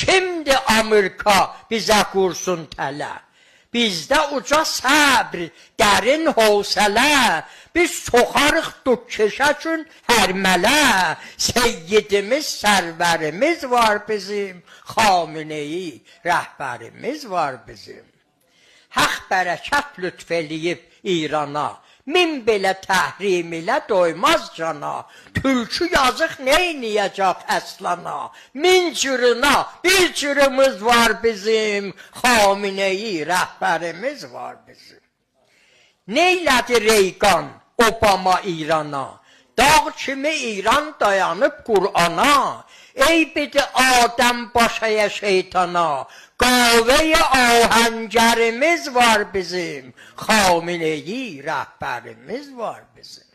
Kimdir Amerika bizə qursun tələ? Bizdə uca səbr, dərin hövsələ, biz soxarıq dükkeşə üçün hərmələ. Seyyidimiz, sərvərimiz var bizim, Xameneyi rəhbərimiz var bizim. Haq bərəkət lütf eləyib İrana, min belə təhrim ilə doymaz cana. Tülkü yazıq neyniyəcək əslana? Min cürüna bir cürümüz var bizim, Xameneyi rəhbərimiz var bizim. Neylədi Reyqan, Obama İrana? Dağ kimi İran dayanıb Qur'ana. Ey bidi Adəm başaya şeytana, qavəyə ahəngərimiz var bizim, Xameneyi rəhbərimiz var bizim.